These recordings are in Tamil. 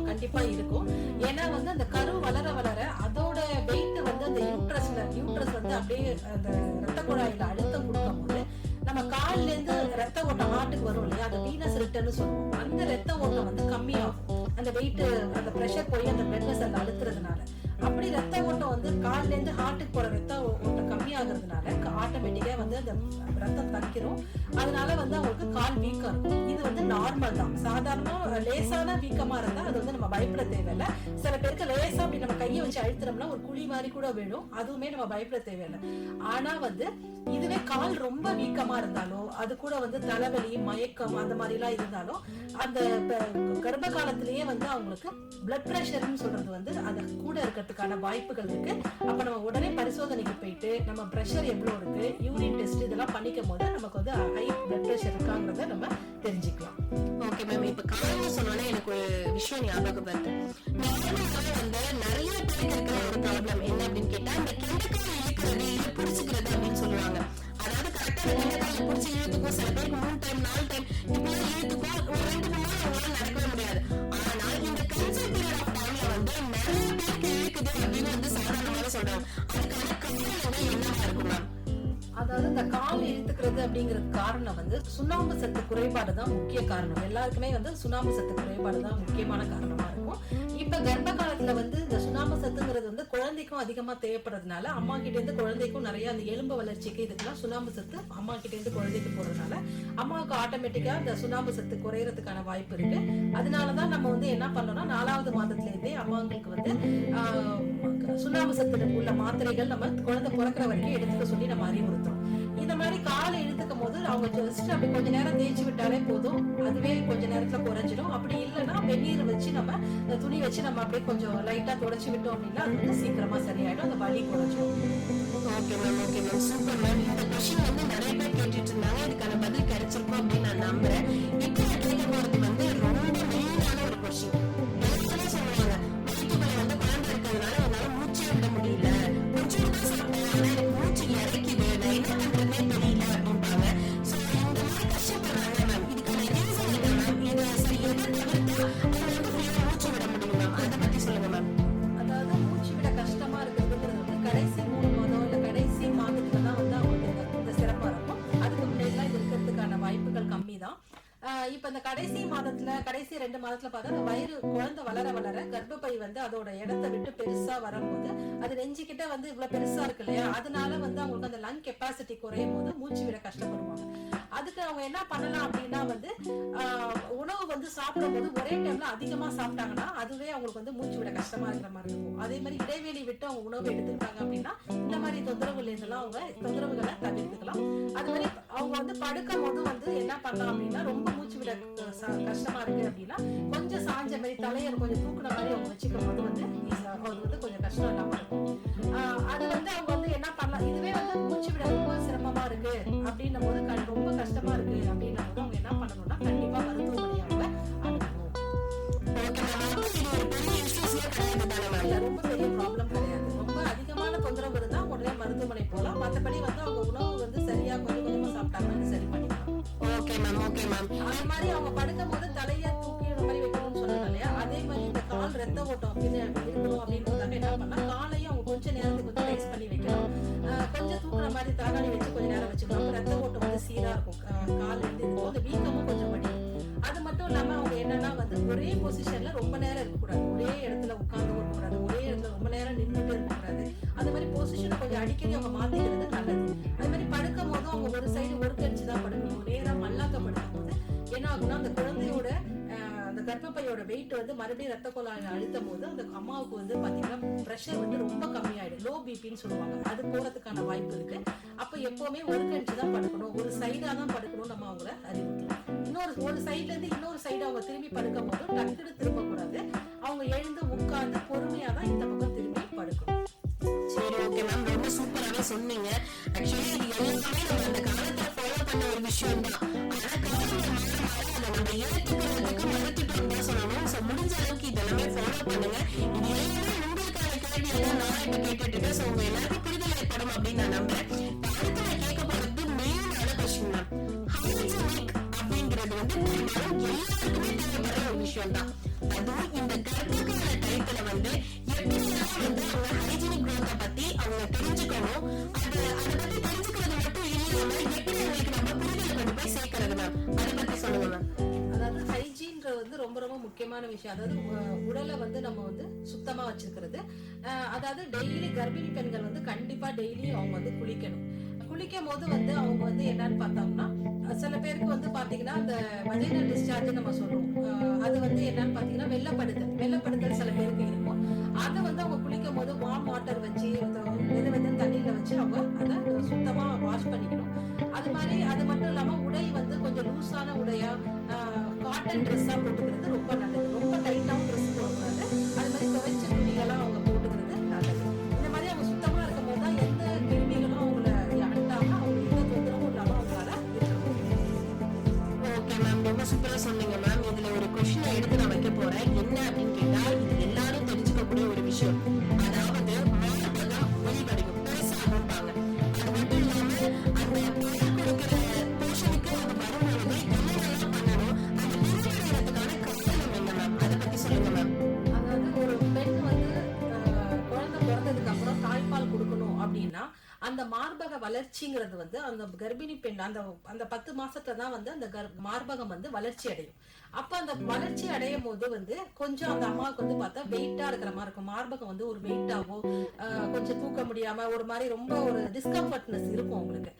கண்டிப்பா இருக்கும். ஏன்னா வந்து அந்த கரு வளர வளர அதோட வெயிட் வந்து அந்த யூட்ரஸ் வந்து அப்படியே அந்த ரத்த குழாயில அழுத்தம் கொடுக்கும் போது நம்ம கால்ல இருந்து ரத்த ஓட்டம் ஹார்ட்டுக்கு வரும் இல்லையா, அது வீனஸ் ரிட்டர்ன் சொல்லுவோம். அந்த ரத்த ஓட்டம் வந்து கம்மியாகும். அந்த வெயிட் அந்த பிரஷர் போய் அந்த பிளட் வெசல் அழுத்துறதுனால அப்படி ரத்த ஓட்டம் வந்து கால்ல இருந்து ஹார்ட்டுக்கு போற ரத்த ஓட்டம் கம்மியாகிறதுனால ஆட்டோமேட்டிக்கா வந்து அந்த ரத்தம் தங்கிரும். அதனால வந்து அவங்களுக்கு கால் வீக்கா இருக்கும். இது வந்து நார்மல் தான். சாதாரண லேசான வீக்கமா இருந்தா அது வந்து நம்ம பயப்பட தேவையில்லை. சில பேருக்கு லேசா அப்படி நம்ம கையை வச்சு அழுத்துறோம்னா ஒரு குழி மாதிரி கூட விடும். அதுவுமே நம்ம பயப்பட தேவையில்லை. ஆனா வந்து இதுவே கால் ரொம்ப வீக்கமா இருந்தாலோ, அது கூட வந்து தலைவலி, மயக்கம் அந்த மாதிரி எல்லாம் இருந்தாலும் அந்த கர்ப்ப காலத்திலேயே வந்து அவங்களுக்கு பிளட் பிரஷர்னு சொல்றது வந்து அது கூட இருக்கிறதுக்கான வாய்ப்புகள் இருக்கு. அப்ப நம்ம உடனே பரிசோதனைக்கு போயிட்டு நம்ம பிரஷர் எவ்வளவு இருக்கு, யூரின் டெஸ்ட் இதெல்லாம் பண்ணிக்கும் போது நமக்கு வந்து ஹை பிளட் பிரஷர் இருக்காங்கிறத நம்ம தெரிஞ்சுக்கலாம். ஓகே மேம், இப்ப காலையில சொன்னோன்னா எனக்கு ஒரு விஷயம் ஞாபகம் வருது. வந்து நிறைய பேருக்கு இருக்கிற ஒரு ப்ராப்ளம் என்ன அப்படின்னு கேட்டா, இந்த கெண்டக்காய் இழுக்கிறது இல்ல பிடிச்சிக்கிறது அப்படின்னு சொல்லுவாங்க. அதாவது கரெக்டா கெண்டக்காய் பிடிச்சி இழுத்துக்கும், சில பேருக்கு 3 டைம் 4 டைம் இப்படிலாம் இழுத்துக்கும். ஒரு 2 மணி நேரம் அவங்களால நடக்கவே முடியாது. ஆனா இந்த கன்செப்ட் பீரியட் ஆஃப் டைம்ல வந்து நிறைய பேருக்கு இழுக்குது அப்படின்னு வந்து சாதாரணமாக சொல்றாங்க. அதுக்கான காரணம் என்னவா இருக்கும் மேம்? அதாவது இந்த கால் இழுத்துக்கிறது அப்படிங்கிறது காரணம் வந்து சுண்ணாம்பு சத்து குறைபாடு தான் முக்கிய காரணம். எல்லாருக்குமே வந்து சுண்ணாம்பு சத்து குறைபாடு தான் முக்கியமான காரணமா இருக்கும். இப்ப கர்ப்ப காலத்துல வந்து இந்த சுண்ணாம்பு சத்துங்கிறது வந்து குழந்தைக்கும் அதிகமா தேவைப்படுறதுனால அம்மா கிட்ட இருந்து குழந்தைக்கும் நிறைய அந்த எலும்பு வளர்ச்சிக்கு இதுக்கெல்லாம் சுண்ணாம்பு சத்து அம்மா கிட்ட இருந்து குழந்தைக்கு போறதுனால அம்மாவுக்கு ஆட்டோமேட்டிக்கா இந்த சுண்ணாம்பு சத்து குறையறதுக்கான வாய்ப்பு இருக்கு. அதனாலதான் நம்ம வந்து என்ன பண்ணோம்னா 4வது மாதத்துல இருந்தே அம்மாங்களுக்கு வந்து சுண்ணாம்பு சத்து உள்ள மாத்திரைகள் நம்ம குழந்தை பிறக்கிற வரைக்கும் எடுத்துக்க சொல்லி நம்ம அறிவுறுத்தோம். இந்த மாதிரி காலை இழுத்துக்கும் போது அவங்க ஜஸ்ட் அப்படி கொஞ்ச நேரம் தேய்ச்சி விட்டாலே போதும், அதுவே கொஞ்ச நேரத்துல குறைஞ்சிடும். அப்படி இல்லைன்னா வெந்நீர் வச்சு நம்ம துணி வச்சு நம்ம அப்படியே கொஞ்சம் லைட்டா தொடச்சி விட்டோம் அப்படின்னா அது வந்து சீக்கிரமா சரியாயிடும், அந்த வலி குறைஞ்சிடும். Okay ma'am, okay ma'am, super ma'am. இந்த கொஸ்டின் வந்து நிறைய பேர் கேட்டுட்டு இருந்தாங்க. இதுக்கான பதில் கிடைச்சிருக்கும் அப்படின்னு நான் நம்புறேன். இப்போ கேட்க போறது வந்து ரொம்ப மெயினான ஒரு கொஸ்டின். சொல்லுவாங்க வயிற்றுக்குள்ள வந்து குழந்தை இருக்கிறதுனால என்னால மூச்சே விட முடியல, கொஞ்சம் தான் சாப்பிட்டேன், ஆனா எனக்கு மூச்சு இறக்கிது, நான் என்ன பண்றதுனே தெரியல அப்படின்பாங்க. சோ இந்த மாதிரி கஷ்டப்படுறாங்க மேம். இதுக்கான ரீசன் என்ன மேம்? இது சரி எதை தவிர்த்து அவங்க வந்து ஃப்ரீயா மூச்சு விட முடியும் மேம்? அதை பத்தி சொல்லுங்க மேம். அதாவது மூச்சு விட கஷ்டமா இருக்கிறதுங்கிறது வந்து கடைசி 3 மாதம் இல்ல கடைசி மாதத்துல தான் வந்து அவங்களுக்கு இந்த சிறப்பா இருக்கும். அதுக்கு முன்னாடி இது இருக்கிறதுக்கான வாய்ப்புகள் கம்மி தான். இப்ப இந்த கடைசி மாதத்துல கடைசி 2 மாதத்துல பார்த்தா அந்த வயிறு குழந்தை வளர வளர கர்ப்பப்பை வந்து அதோட இடத்தை விட்டு பெருசா வரும்போது அது நெஞ்சுக்கிட்ட வந்து இவ்வளவு பெருசா இருக்கு இல்லையா, அதனால வந்து அவங்களுக்கு அந்த லங் கெப்பாசிட்டி குறையும் போது மூச்சு விட கஷ்டப்படுவாங்க. அதுக்கு அவங்க என்ன பண்ணலாம் அப்படின்னா வந்து உணவு வந்து சாப்பிடும் போது ஒரே டைம்ல அதிகமா சாப்பிட்டாங்கன்னா அதுவே அவங்களுக்கு வந்து மூச்சு விட கஷ்டமா இருக்கிற மாதிரி இருக்கும். அதே மாதிரி இடைவெளி விட்டு அவங்க உணவு எடுத்துக்கிட்டாங்க அப்படின்னா இந்த மாதிரி தொந்தரவுல இருந்தெல்லாம் அவங்க தொந்தரவுகளை தவிர்த்துக்கலாம். அது மாதிரி அவங்க வந்து படுக்கும் போது வந்து என்ன பண்ணலாம் அப்படின்னா ரொம்ப மூச்சு விட கஷ்டமா இருக்கு அப்படின்னா கொஞ்சம் சாஞ்ச மாதிரி தலையை கொஞ்சம் தூக்குன மாதிரி அவங்க வச்சுக்கும் போது வந்து அவங்களுக்கு வந்து கொஞ்சம் கஷ்டம் இல்லாம இருக்கும். அது வந்து அவங்க வந்து என்ன பண்ணலாம், இதுவே வந்து மூச்சு விட ரொம்ப சிரமமா இருக்கு அப்படின்னும் போது ரொம்ப கஷ்டமா இருக்கு அப்படின்னும் போது அவங்க என்ன பண்ணணும்னா கண்டிப்பா மருத்துவமனையை அவங்க அணுகணும். ரொம்ப பெரிய ப்ராப்ளம் கிடையாது. ரொம்ப அதிகமான தொந்தரவு இருந்தா உடனே மருத்துவமனை போகலாம். மற்றபடி வந்து அவங்க உணவு வந்து சரியா கொஞ்சம் கொஞ்சமா சாப்பிட்டாங்கன்னு சரி பண்ணிக்கலாம். Okay ma'am, okay ma'am. அதே மாதிரி அவங்க படுக்கும் போது தலையை தூக்கி இந்த மாதிரி வைக்கணும்னு சொன்னாங்க இல்லையா, அதே மாதிரி இந்த கால் ரத்த ஓட்டம் இருக்கணும் அப்படின்றதுக்காக என்ன பண்ணா காலையும் அவங்க கொஞ்ச நேரத்துக்கு வந்து ரைஸ் பண்ணி வைக்கணும். கொஞ்சம் தூக்குற மாதிரி தலகாணி வச்சு கொஞ்ச நேரம் வச்சுக்கணும். ரத்த ஓட்டம் வந்து சீரா இருக்கும். கால் இருந்து இருக்கும், அந்த வீக்கமும் கொஞ்சம் படிக்கும். அது மட்டும் இல்லாம அவங்க என்னன்னா வந்து ஒரே பொசிஷன்ல ரொம்ப நேரம் இருக்கக்கூடாது, ஒரே இடத்துல உட்கார்ந்து இருக்கக்கூடாது, ஒரே இடத்துல ரொம்ப நேரம் நின்றுட்டு இருக்கக்கூடாது. அது மாதிரி பொசிஷனை கொஞ்சம் அடிக்கடி அவங்க மாத்திக்கிறது நல்லது. அது மாதிரி படுக்கும் போதும் அவங்க ஒரு சைடு ஒரு கழிச்சு தான் படுக்கணும், நேரா மல்லாக்க படுக்கும் போது என்ன ஆகும்னா அந்த குழந்தையோட அந்த கர்ப்பப்பையோட வெயிட் வந்து மறுபடியும் ரத்த குழாயில அழுத்தும் போது அந்த அம்மாவுக்கு வந்து பாத்தீங்கன்னா பிரஷர் வந்து ரொம்ப கம்மியாயிடும், லோ பிபின்னு சொல்லுவாங்க, அது போறதுக்கான வாய்ப்பு இருக்கு. அப்ப எப்பவுமே ஒரு கழிச்சு தான் படுக்கணும், ஒரு சைடா தான் படுக்கணும் நம்ம அவங்கள அறிவுறுத்தலாம். ஒரு சைட்ல இருந்து இன்னொரு சைடு அவங்க திரும்பி படுக்கும் போது டக்குனு திரும்ப கூடாது, அவங்க எழுந்து உட்கார்ந்து பொறுமையா தான் இந்த பக்கம் திரும்பி படுக்கணும். சரி, ஓகே மேம், ரொம்ப சூப்பராவே சொன்னீங்க. ஆக்சுவலி இது எல்லாமே நம்ம அந்த காலத்துல ஃபாலோ பண்ண ஒரு விஷயம் தான். ஆனா காலத்துல நம்ம ஏற்றுக்கிறதுக்கு மறுத்துட்டோம் தான் சொல்லணும். சோ முடிஞ்ச அளவுக்கு இதெல்லாமே ஃபாலோ பண்ணுங்க. இது எல்லாமே உங்களுக்கான கேள்வியை தான் நான் இப்ப கேட்டுட்டு இருக்கேன். சோ உங்க எல்லாருக்கும் புரிதல் ஏற்படும் அப்படின்னு நான் நம்புறேன். அடுத்து நான் கேட்க போறது மெயினான கொஸ்டின் மேம். ஹைஜீனிக் அப்படிங்கிறது வந்து எல்லாருக்குமே தேவைப்படுற ஒரு விஷயம் தான். அதுவும் இந்த கர்ப்பகால டயத்துல வந்து எப்படிலாம் வந்து அவங்க ஹைஜீனிக் growth பத்தி அவங்க தெரிஞ்சுக்கணும். அதை பத்தி தெரிஞ்சுக்கிறது மட்டும் இல்லாம எப்படி அவங்களுக்கு நம்ம புரிதலை கொண்டு போய் சேர்க்கறது மேம், அதை பத்தி சொல்லுங்க மேம். அதாவது ஹைஜீன்ற வந்து ரொம்ப ரொம்ப முக்கியமான விஷயம். அதாவது உடலை வந்து நம்ம வந்து சுத்தமா வச்சிருக்கிறது. அதாவது டெய்லி கர்ப்பிணி பெண்கள் வந்து கண்டிப்பா டெய்லி அவங்க வந்து குளிக்கும் போது வந்து அவங்க வந்து என்னன்னு பார்த்தோம்னா, சில பேருக்கு வந்து பாத்தீங்கன்னா அந்த வஜைனல் டிஸ்சார்ஜ் நம்ம சொல்றோம், அது வந்து என்னன்னு பாத்தீங்கன்னா வெள்ளப்படுதல் சில பேருக்கு இருக்கும். அதை வந்து அவங்க குளிக்கும் போது வார்ம் வாட்டர் வச்சு வெது தண்ணியில வச்சு அவங்க அதை சுத்தமா வாஷ் பண்ணிக்கணும். அது மட்டும் இல்லாம உடை வந்து கொஞ்சம் லூஸான உடையா காட்டன் ட்ரெஸ்ஸா போட்டுக்கிறது ரொம்ப நல்லது. ரொம்ப டைட்டாவும் ட்ரெஸ் போடக்கூடாது. அது மாதிரி துவைச்ச துணிகள்லாம் அவங்க போட்டுக்கிறது நல்லது. இந்த மாதிரி அவங்க சுத்தமா இருக்கும் போது தான் எந்த கிருமிகளும் அவங்கள அண்டாம அவங்க எந்த தொந்தரவும் இல்லாம அவங்களால இருக்க முடியும். ஓகே மேம், ரொம்ப சூப்பரா சொன்னீங்க மேம். இதுல ஒரு கொஸ்டினை எடுத்து நான் வைக்க போறேன். என்ன அப்படின்னு கேட்டா, இது எல்லாரும் தெரிஞ்சுக்கக்கூடிய ஒரு விஷயம். அதாவது மார்பகம் வெளிவடிவும் பெருசாகும்பாங்க. அது மட்டும் இல்லாம அந்த கொடுக்கிற போஷனுக்கு அது வரும்பொழுது என்னென்னலாம் பண்ணணும், அந்த வெளிவடைறதுக்கான காரணம் என்ன மேம், அதை பத்தி சொல்லுங்க மேம். அதாவது ஒரு பெண் வந்து குழந்தை பிறந்ததுக்கு அப்புறம் தாய்ப்பால் கொடுக்கணும் அப்படின்னா அந்த மார்பக வளர்ச்சிங்கிறது வந்து அந்த கர்ப்பிணி பெண் அந்த 10 மாசத்துல தான் வந்து அந்த மார்பகம் வந்து வளர்ச்சி அடையும். அப்ப அந்த வளர்ச்சி அடையும் போது வந்து கொஞ்சம் அந்த அம்மாவுக்கு வந்து பார்த்தா வெயிட்டா இருக்கிற மாதிரி இருக்கும். மார்பகம் வந்து ஒரு வெயிட்டாவோ கொஞ்சம் தூக்க முடியாம ஒரு மாதிரி ரொம்ப ஒரு டிஸ்கம்ஃபர்ட்னஸ் இருக்கும் அவங்களுக்கு.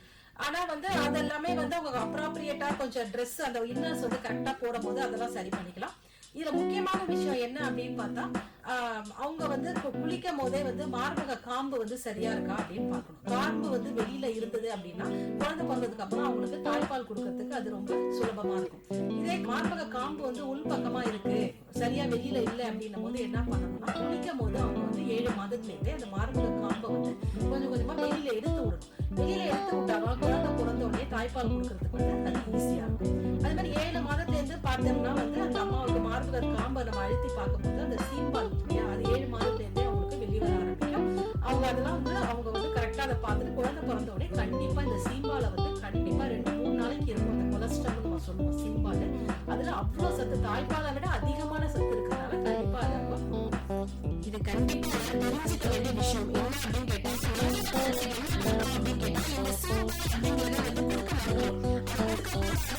ஆனா வந்து அதெல்லாமே வந்து அவங்க அப்ராப்ரியேட்டா கொஞ்சம் ட்ரெஸ் அந்த இன்னர்ஸ் வந்து கரெக்டா போடும் போது அதெல்லாம் சரி பண்ணிக்கலாம். இதுல முக்கியமான விஷயம் என்ன அப்படின்னு பார்த்தா, அவங்க வந்து குளிக்கும் போதே வந்து மார்பக காம்பு வந்து சரியா இருக்கா அப்படின்னு பார்க்கணும். காம்பு வந்து வெளியில இருந்தது அப்படின்னா குழந்தை பிறந்ததுக்கு அப்புறம் அவங்களுக்கு தாய்ப்பால் கொடுக்கறதுக்கு அது ரொம்ப சுலபமா இருக்கும். இதே மார்பக காம்பு வந்து உள் பக்கமா இருக்கு, சரியா வெளியில இல்ல அப்படின்னும் போது என்ன பண்ணணும்னா, குளிக்கும் போது அவங்க வந்து 7 மாதத்துல இருந்தே அந்த மார்பக காம்பை வந்து கொஞ்சம் கொஞ்சமா வெளியில எடுத்து விடணும். வெளியில எடுத்து விட்டாலும் குழந்தை பிறந்த உடனே தாய்ப்பால் கொடுக்கறதுக்கு வந்து அது ஈஸியா இருக்கும். அதே மாதிரி 7 மாதத்துல இருந்து பார்த்தோம்னா வந்து அந்த அம்மாவுக்கு மார்பக காம்பை நம்ம அழுத்தி பார்க்கும்போது அந்த சீம்பால் அது 7 மாதத்துல இருந்தே அவங்களுக்கு வெளியே வர ஆரம்பிக்கும். அவங்க அதெல்லாம் வந்து அவங்க வந்து கரெக்டா அதை பார்த்துட்டு குழந்தை பிறந்த உடனே கண்டிப்பா இந்த சீம்பாலை வந்து கண்டிப்பா 2-3 நாளைக்கு இருக்கும். அந்த கொலஸ்ட்ரால் நம்ம சொல்லுவோம் சீம்பால், அதுல அவ்வளவு சத்து, தாய்ப்பாலை விட அதிகமான சத்து இருக்கிறதுனால கண்டிப்பா அதை இது கண்டிப்பா தெரிஞ்சுக்க வேண்டிய விஷயம். என்ன அப்படின்னு கேட்டா, அப்படின்னு கேட்டா இந்த சீம்பால் அப்படிங்கறது வந்து கொடுக்க மாட்டோம்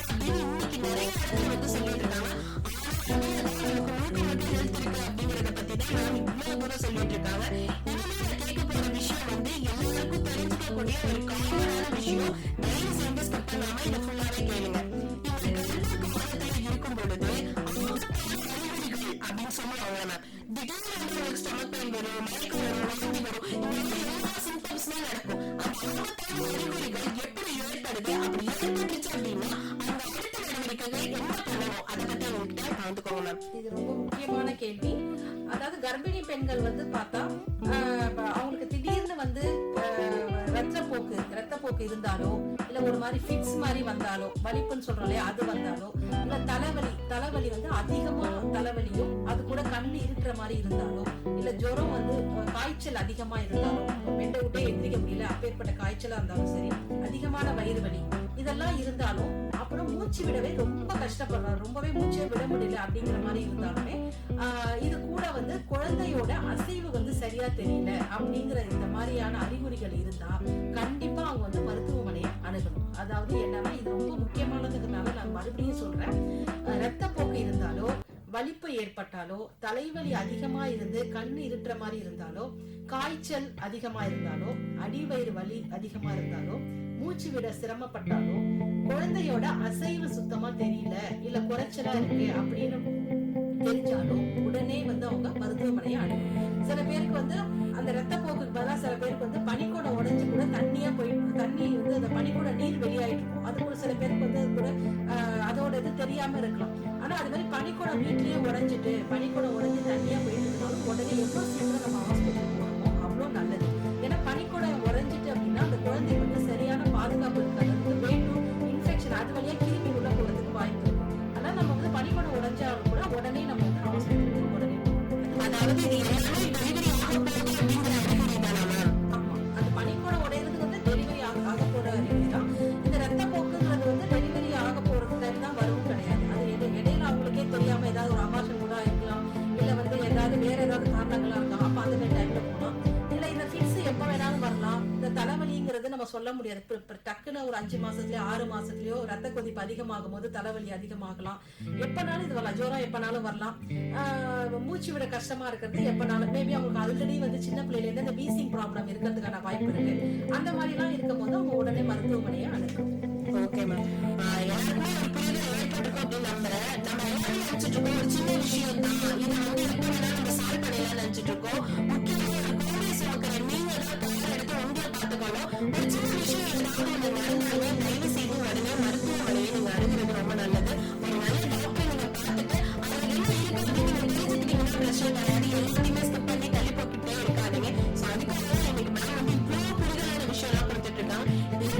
அப்படின்னு இன்னைக்கு நிறைய பேர் வந்து சொல்லிட்டு இருக்காங்க. அப்படிங்கறத பத்தி தான் நான் இவ்வளவு தூரம் சொல்லிட்டு இருக்காங்க. கேட்க போற விஷயம் வந்து எல்லாருக்கும் தெரிஞ்சுக்கக்கூடிய ஒரு காமனான விஷயம். தயவு செஞ்சு ஸ்கிப் பண்ணாம இதை ஃபுல்லாவே கேளுங்க. இந்த மாதத்துல இருக்கும் பொழுது அப்படின்னு சொல்லுவாங்க மேம். திடீர்னு வந்து உங்களுக்கு ஸ்டொமக் பெயின் வரும், மயக்கம் வரும், வாந்தி வரும், இந்த மாதிரி எல்லா சிம்டம்ஸ்மே நடக்கும். அந்த அறிகுறிகள் எப்படி ஏற்படுது, அப்படி ஏற்பட்டுச்சு அப்படின்னா அந்த அடுத்த நடவடிக்கைகள் என்ன பண்ணணும், அதை பத்தி உங்ககிட்ட கலந்துக்கோங்க மேம். இது ரொம்ப முக்கியமான கேள்வி. அதாவது கர்ப்பிணி பெண்கள் வந்து பார்த்தா அவங்களுக்கு திடீர்னு வந்து ரத்தப்போக்கு இருந்தாலோ இல்ல ஒரு மாதிரி ஃபிட்ஸ் மாதிரி வந்தாலோ, வலிப்புன்னு சொல்றோம் இல்லையா, அது வந்தாலோ, இல்ல தலைவலி வந்து அதிகமா தலைவலியும் அது கூட கண்ணு இருக்கிற மாதிரி இருந்தாலோ, இல்ல ஜுரம் வந்து காய்ச்சல் அதிகமா இருந்தாலும் மெண்டை விட்டே எந்திரிக்க முடியல அப்பேற்பட்ட காய்ச்சலா இருந்தாலும் சரி, அதிகமான வயிறு வலி இதெல்லாம் இருந்தாலும், அப்புறம் மூச்சு விடவே ரொம்ப கஷ்டப்படுறாரு, ரொம்பவே மூச்சே விட முடியல அப்படிங்கிற மாதிரி இருந்தாலுமே இது கூட வந்து குழந்தையோட அசைவு வந்து சரியா தெரியல அப்படிங்கிற இந்த மாதிரியான அறிகுறிகள் இருந்தா கண்டிப்பா அவங்க வந்து மருத்துவமனையை அணுகணும். அதாவது என்னன்னா இது ரொம்ப முக்கியமானதுனால நான் மறுபடியும் சொல்றேன், ரத்தப்போக்கு இருந்தாலோ, வலிப்பு ஏற்பட்டாலோ, தலைவலி அதிகமா இருந்து கண்ணு இருட்டுற மாதிரி இருந்தாலோ, காய்ச்சல் அதிகமா இருந்தாலோ, அடிவயிறு வலி அதிகமா இருந்தாலோ, மூச்சு விட சிரமப்பட்டாலோ, குழந்தையோட அசைவு சுத்தமா தெரியல, இல்ல குறைச்சலா இருக்கு அப்படின்னு தெரிஞ்சாலும் உடனே வந்து அவங்க மருத்துவமனையை அணுகும். சில பேருக்கு வந்து அந்த ரத்தப்போக்குக்கு பதிலா சில பேருக்கு வந்து பனிக்கூட உடைஞ்சு கூட தண்ணியா போயிட்டு, தண்ணி வந்து அந்த பனிக்கூட நீர் வெளியாயிட்டு இருக்கும். அது கூட சில பேருக்கு வந்து அது கூட அதோட இது தெரியாம இருக்கலாம். ஆனா அது மாதிரி பனிக்கூட வீட்லயே உடைஞ்சிட்டு பனிக்கூட உடைஞ்சு தண்ணியா போயிட்டு இருந்தாலும் உடனே எவ்வளவு சீக்கிரம் நம்ம ஹாஸ்பிட்டல் போகணுமோ அவ்வளவு நல்லது. ஏன்னா பனிக்கூட உடைஞ்சிட்டு அப்படின்னா அந்த குழந்தைக்கு வந்து சரியான பாதுகாப்பு இருக்காது. வெயிட்டும் இன்ஃபெக்ஷன் அது வழியா கிருமி உள்ள போறதுக்கு வாய்ப்பு இருக்கு. ஆனா நம்ம வந்து பனிக்கூட உடைஞ்சாலும் கூட உடனே நம்ம வந்து ஹாஸ்பிட்டலுக்கு உடனே அதாவது இது எல்லாமே டெலிவரி ஆக போகுது அப்படிங்கிற அறிகுறி தானா மேம்? ஆமா, அந்த பனிக்கூட உடையிறது வந்து டெலிவரி ஆக போற அறிகுறி தான். இந்த ரத்த போக்குங்கிறது வந்து டெலிவரி ஆக போறது டைம் தான் வரும் கிடையாது. அது இடையில அவங்களுக்கே தெரியாம ஏதாவது ஒரு அபார்ஷன் கூட இருக்கலாம், இல்ல வந்து ஏதாவது வேற ஏதாவது காரணங்களா இருக்கலாம். அப்ப அந்த மாதிரி டைம்ல போகலாம். இல்ல இந்த ஃபிட்ஸ் எப்ப வேணாலும் வரலாம். இந்த தலைவலிங்கிறது நம்ம சொல்ல முடியாது. இப்ப டக்குன்னு ஒரு 5 மாசத்துலயோ 6 மாசத்துலயோ ரத்த கொதிப்பு அதிகமாகும் போது தலைவலி அதிகமாகலாம். எப்பனாலும் இது வரலாம். ஜுரம் எப்பனாலும் வரலாம். மூச்சு விட கஷ்டமா இருக்கிறது எப்பனாலும், மேபி அவங்களுக்கு ஆல்ரெடி வந்து சின்ன பிள்ளைல இருந்து அந்த வீசிங் ப்ராப்ளம் இருக்கிறதுக்கான வாய்ப்பு இருக்கு. அந்த மாதிரி எல்லாம் இருக்கும் போது அவங்க உடனே மருத்துவமனையை அணுகும். Okay ma'am. எல்லாருமே ஒரு புரிதல் ஏற்பட்டிருக்கும் அப்படின்னு நம்புறேன். நம்ம எல்லாரும் நினைச்சிட்டு இருக்கோம் ஒரு சின்ன விஷயம் தான், இதை வந்து எப்ப வேணாலும் நம்ம சால்வ் பண்ணிடலாம் நினைச்சிட்டு இருக்கோம். முக்கியமா ஒரு கோடை சுமக்கிற நீங்க தான் தயார் எடுத்து உங்களை பார்த்துக்கணும். ஒரு சின்ன விஷயம் ஏதாவது ஒண்ணு நடந்தாலுமே தயவு செய்து உடனே மருத்துவமனையை நீங்க அணுகிறது ரொம்ப நல்லது. ஒரு நல்ல டாக்டர் நீங்க பார்த்துட்டு அதுல என்ன இருக்கு அப்படின்னு நீங்க தெரிஞ்சுக்கிட்டீங்கன்னா பிரச்சனை கிடையாது. எல்லாத்தையுமே ஸ்கிப் பண்ணி தள்ளி போட்டுட்டே இருக்காதீங்க. ஸோ அதுக்காக தான் இன்னைக்கு மேம் வந்து இவ்வளவு புரிதலான விஷயம் எல்லாம் கொடுத்துட்டு இருக்காங்க. வந்து